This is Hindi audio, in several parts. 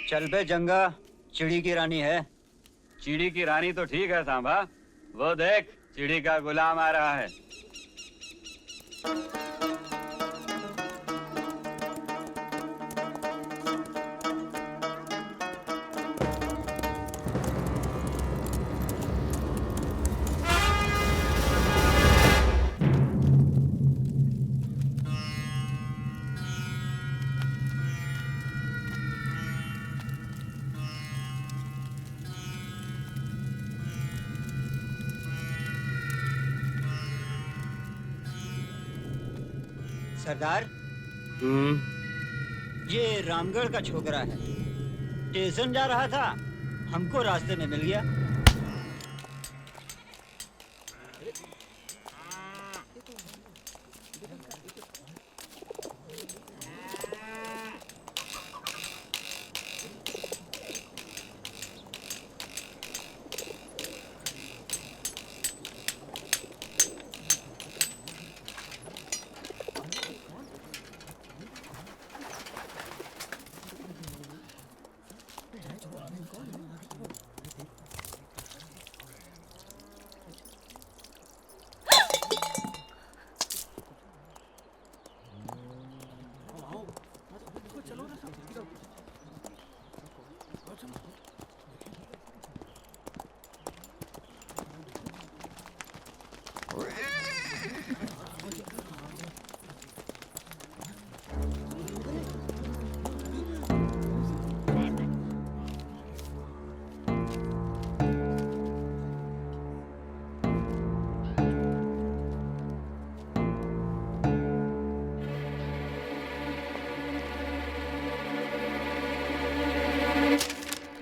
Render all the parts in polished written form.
चल बे जंगा, चिड़ी की रानी है। चिड़ी की रानी तो ठीक है सांभा, वो देख चिड़ी का गुलाम आ रहा है। सरदार, ये रामगढ़ का छोकरा है। स्टेशन जा रहा था, हमको रास्ते में मिल गया।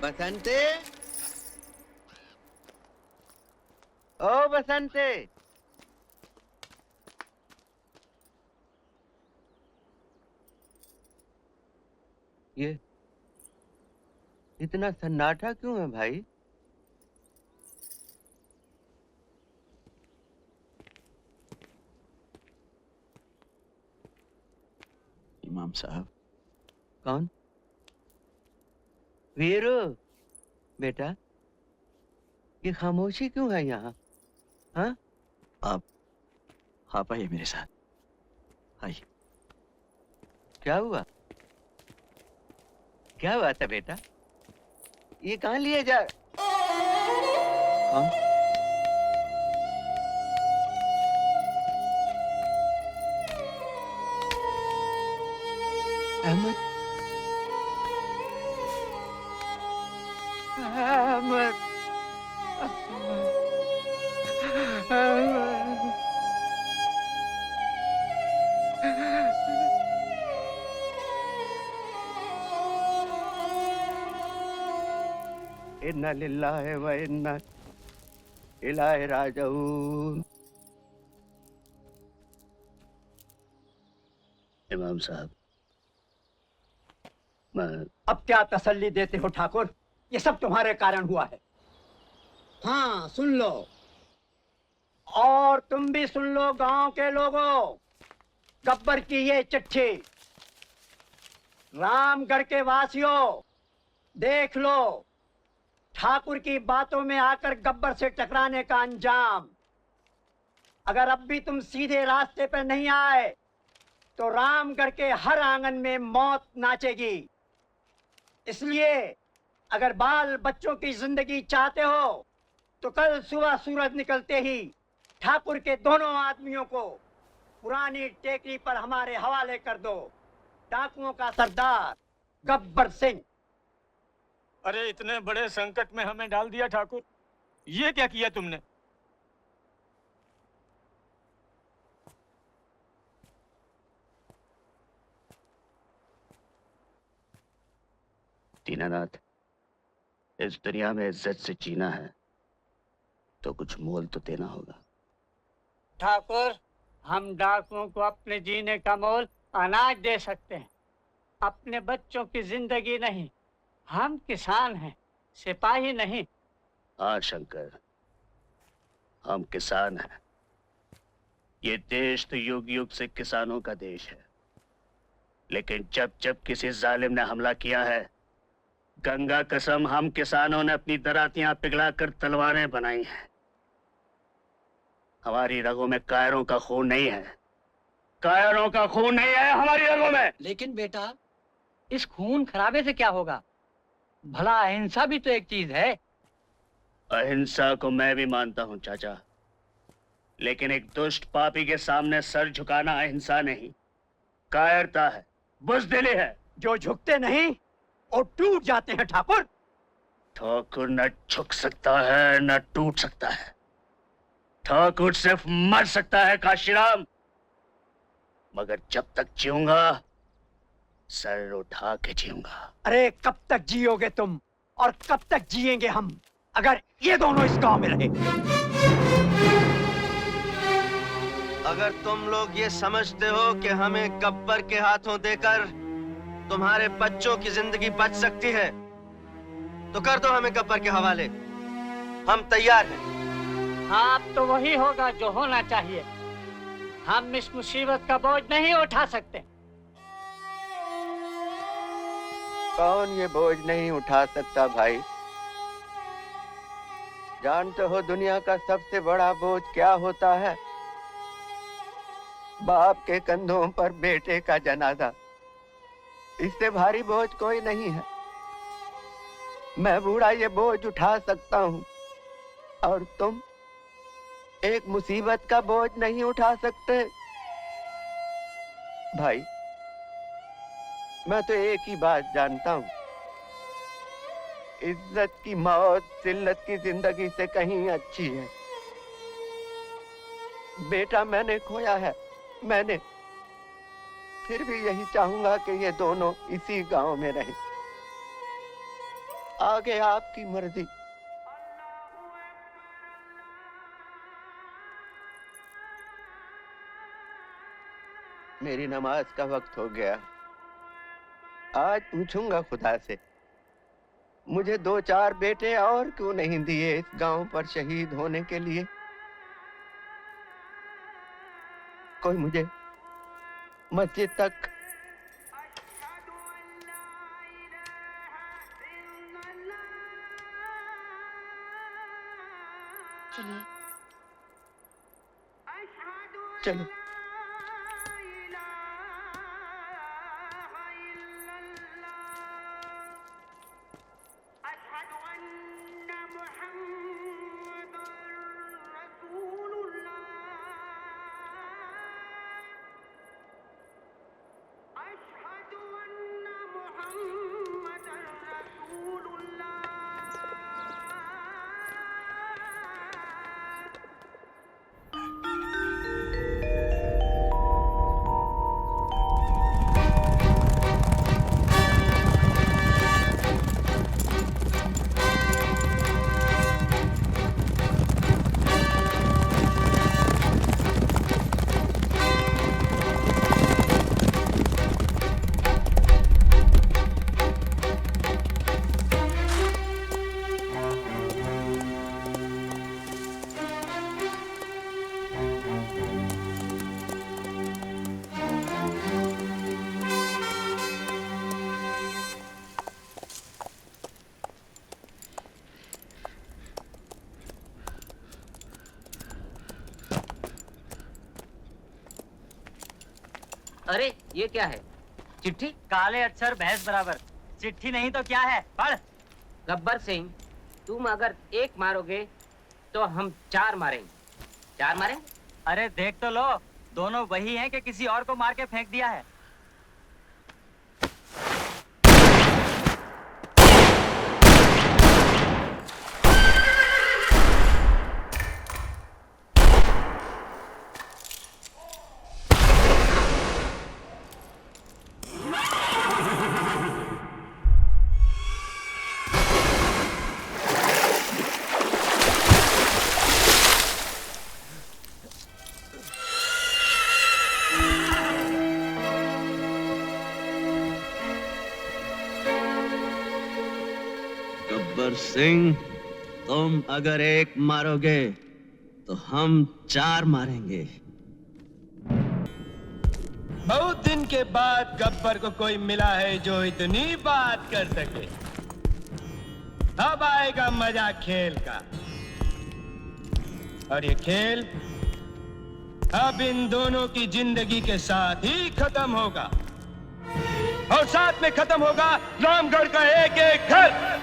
बसंते, ओ बसंते, ये इतना सन्नाटा क्यों है भाई? इमाम साहब। कौन? वीरू, बेटा, ये खामोशी क्यों है यहाँ? हाँ? आप आइए मेरे साथ, आइए। क्या हुआ? क्या हुआ था बेटा? ये कहाँ लिए जा? कौन? अहमद, अहमद, इन्ना लिल्लाहि व इन्ना इलैहि राजिऊन। इमाम साहब, अब क्या तसल्ली देते हो ठाकुर? ये सब तुम्हारे कारण हुआ है। हाँ, सुन लो, और तुम भी सुन लो गांव के लोगों। गब्बर की ये चिट्ठी। रामगढ़ के वासियों, देख लो ठाकुर की बातों में आकर गब्बर से टकराने का अंजाम। अगर अब भी तुम सीधे रास्ते पर नहीं आए तो रामगढ़ के हर आंगन में मौत नाचेगी। इसलिए अगर बाल बच्चों की जिंदगी चाहते हो तो कल सुबह सूरज निकलते ही ठाकुर के दोनों आदमियों को पुरानी टेकरी पर हमारे हवाले कर दो। डाकुओं का सरदार गब्बर सिंह। अरे इतने बड़े संकट में हमें डाल दिया ठाकुर, ये क्या किया तुमने? दीनानाथ, इस दुनिया में इज्जत से जीना है तो कुछ मोल तो देना होगा। ठाकुर, हम डाकुओं को अपने जीने का मोल अनाज दे सकते हैं, अपने बच्चों की जिंदगी नहीं। हम किसान हैं, सिपाही नहीं। हाँ शंकर, हम किसान हैं। ये देश तो युग युग से किसानों का देश है, लेकिन जब जब किसी जालिम ने हमला किया है, गंगा कसम, हम किसानों ने अपनी दरातियां पिघलाकर तलवारें बनाई हैं। हमारी रगों में कायरों का खून नहीं है, कायरों का खून नहीं है हमारी रगों में। लेकिन बेटा, इस खून खराबे से क्या होगा? भला अहिंसा भी तो एक चीज है। अहिंसा को मैं भी मानता हूं चाचा, लेकिन एक दुष्ट पापी के सामने सर झुकाना अहिंसा नहीं, कायरता है, बुज़दिली है। जो झुकते नहीं और टूट जाते हैं ठाकुर। ठाकुर न झुक सकता है न टूट सकता है, ठाकुर सिर्फ मर सकता है काशीराम। मगर जब तक जीऊंगा सर उठा के जीऊंगा। अरे कब तक जियोगे तुम और कब तक जिएंगे हम, अगर ये दोनों इस गांव में रहे? अगर तुम लोग ये समझते हो कि हमें गब्बर के हाथों देकर तुम्हारे बच्चों की जिंदगी बच सकती है, तो कर दो हमें गब्बर के हवाले। हम तैयार हैं। हाँ, अब तो वही होगा जो होना चाहिए। हम इस मुसीबत का बोझ नहीं उठा सकते। कौन ये बोझ नहीं उठा सकता भाई? जानते हो दुनिया का सबसे बड़ा बोझ क्या होता है? बाप के कंधों पर बेटे का जनाजा। इससे भारी बोझ कोई नहीं है। मैं बूढ़ा ये बोझ उठा सकता हूँ, और तुम एक मुसीबत का बोझ नहीं उठा सकते। भाई, मैं तो एक ही बात जानता हूँ, इज्जत की मौत जिल्लत की जिंदगी से कहीं अच्छी है। बेटा मैंने खोया है, मैंने, फिर भी यही चाहूंगा कि ये दोनों इसी गांव में रहें। आगे आपकी मर्जी। मेरी नमाज का वक्त हो गया। आज पूछूंगा खुदा से, मुझे 2-4 बेटे और क्यों नहीं दिए इस गांव पर शहीद होने के लिए? कोई मुझे मस्जिद तक चलो। अरे ये क्या है? चिट्ठी? काले अक्षर भैंस बराबर। चिट्ठी नहीं तो क्या है? पढ़। गब्बर सिंह, तुम अगर एक मारोगे तो हम 4 मारेंगे। 4 मारेंगे? अरे देख तो लो, दोनों वही हैं कि किसी और को मार के फेंक दिया है। गब्बर सिंह, तुम अगर एक मारोगे तो हम 4 मारेंगे। बहुत दिन के बाद गब्बर को कोई मिला है जो इतनी बात कर सके। अब आएगा मजा खेल का। और ये खेल अब इन दोनों की जिंदगी के साथ ही खत्म होगा, और साथ में खत्म होगा रामगढ़ का एक एक घर।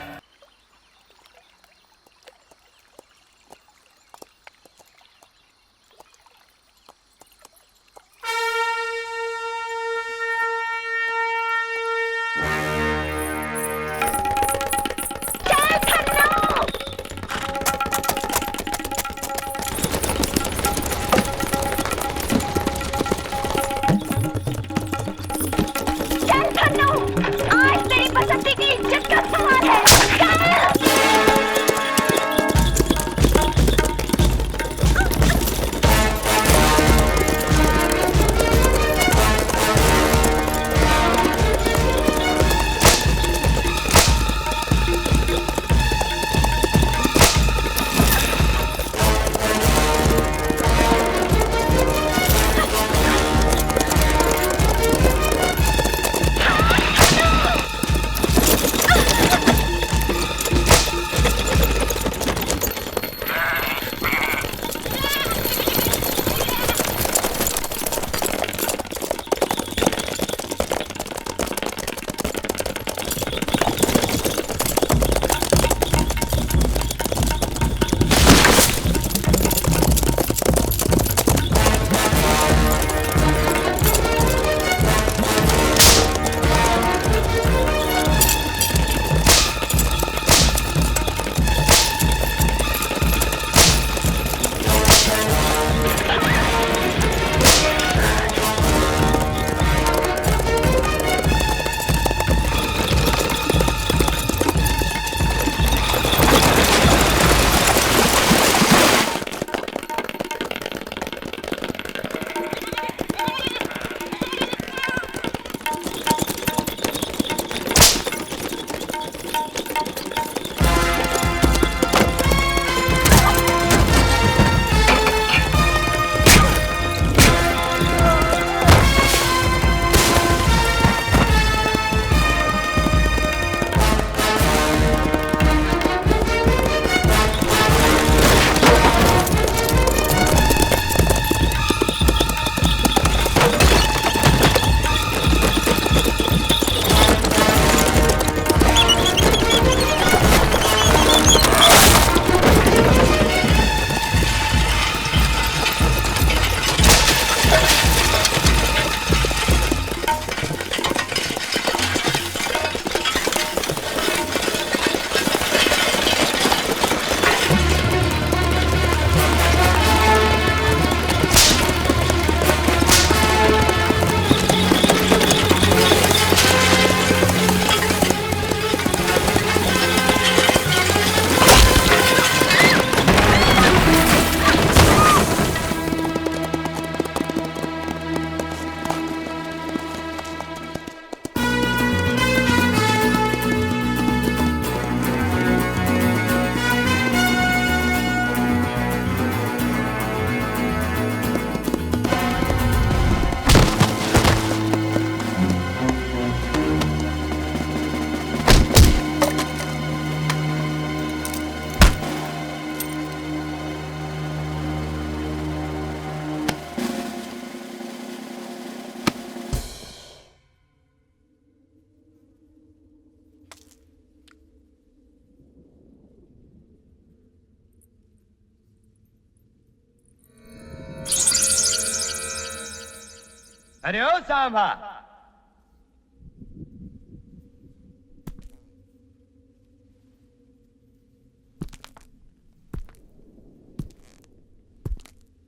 अरे ओ सांभा,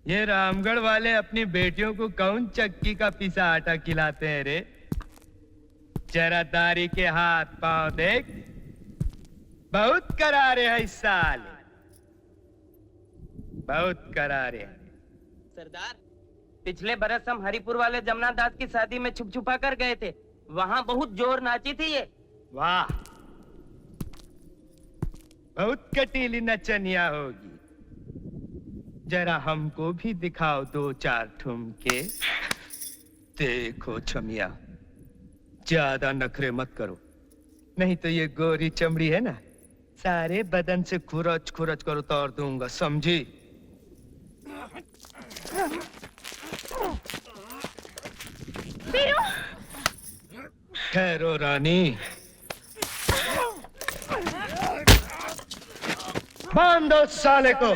ये रामगढ़ वाले अपनी बेटियों को कौन चक्की का पिसा आटा खिलाते हैं रे? जरा दारी के हाथ पांव देख, बहुत करारे है इस साल, बहुत करारे है। सरदार, पिछले बरस हम हरिपुर वाले जमुना दास की शादी में छुप छुपा कर गए थे, वहाँ बहुत जोर नाची थी ये। वाह, बहुत कटीली नचनिया होगी। जरा हमको भी दिखाओ दो चार ठुमके। देखो छमिया, ज्यादा नखरे मत करो, नहीं तो ये गोरी चमड़ी है ना, सारे बदन से खुरच खुरच कर उतार दूंगा, समझी? ठहरो रानी, बांधो साले को।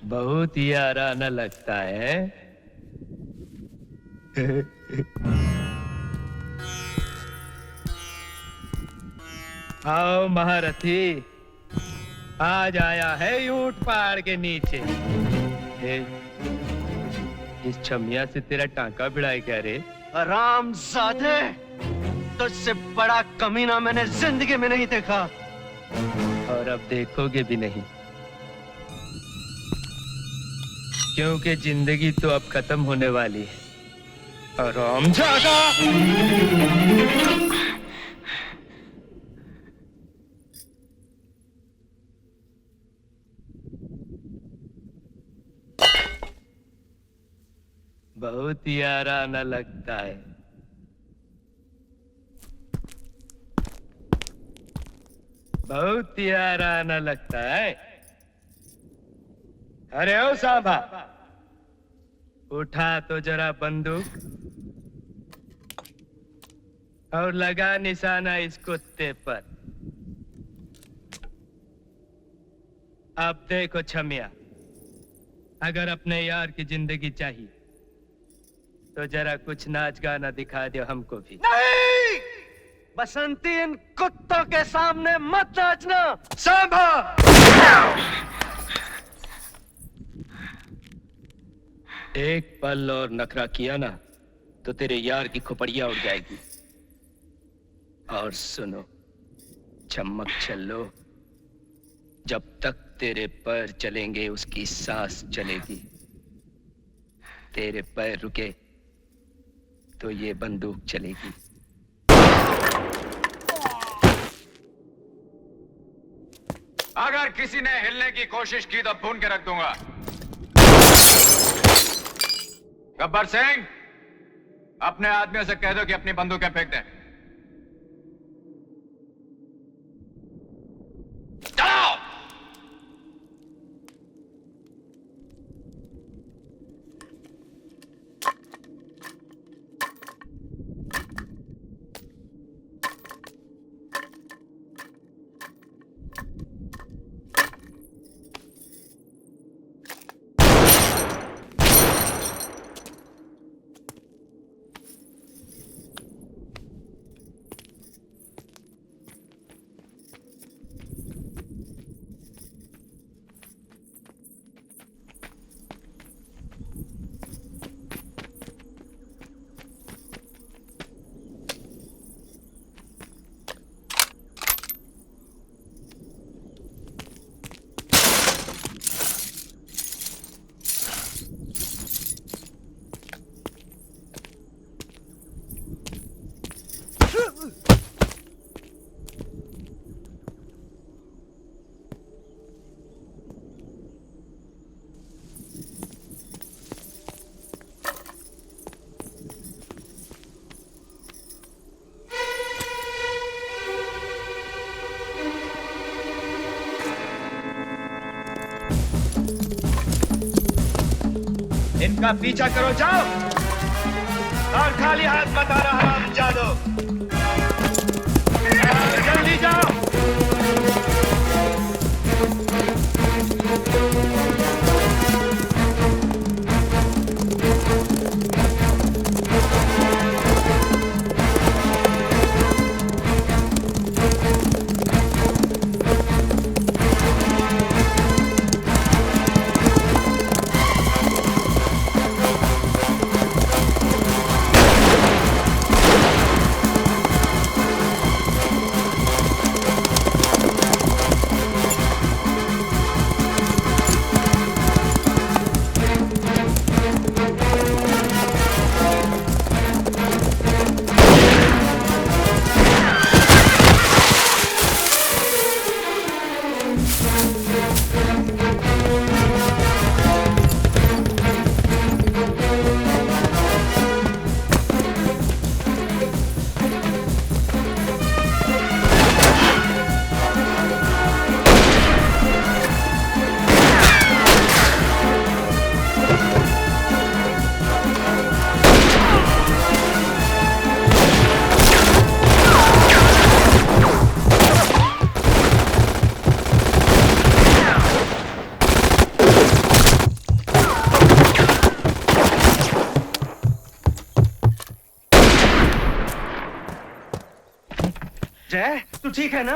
बहुत ही आराना लगता है। आओ महारथी, आज आया है ऊंट पहाड़ के नीचे। इस छमिया से तेरा टांका भिड़ाई क्या रे? हरामजादे, तुझसे बड़ा कमीना मैंने जिंदगी में नहीं देखा। और अब देखोगे भी नहीं, क्योंकि जिंदगी तो अब खत्म होने वाली है। हरामजादा! बहुत ही आराना लगता है। बहुत ही आराना लगता है। अरे ओ सांभा, उठा तो जरा बंदूक और लगा निशाना इस कुत्ते पर। अब देखो छमिया, अगर अपने यार की जिंदगी चाहिए तो जरा कुछ नाच गाना दिखा दो हमको भी। नहीं, बसंती, इन कुत्तों के सामने मत नाचना। सांभा! एक पल और नखरा किया ना तो तेरे यार की खोपड़िया उड़ जाएगी। और सुनो चमक चलो, जब तक तेरे पैर चलेंगे उसकी सांस चलेगी। तेरे पैर रुके तो ये बंदूक चलेगी। अगर किसी ने हिलने की कोशिश की तो भून के रख दूंगा। गब्बर सिंह, अपने आदमियों से कह दो कि अपनी बंदूकें फेंक दें। चलो! इनका पीछा करो, जाओ और खाली हाथ मत आना हरामजादो। जल्दी जाओ। जय, तू ठीक है ना?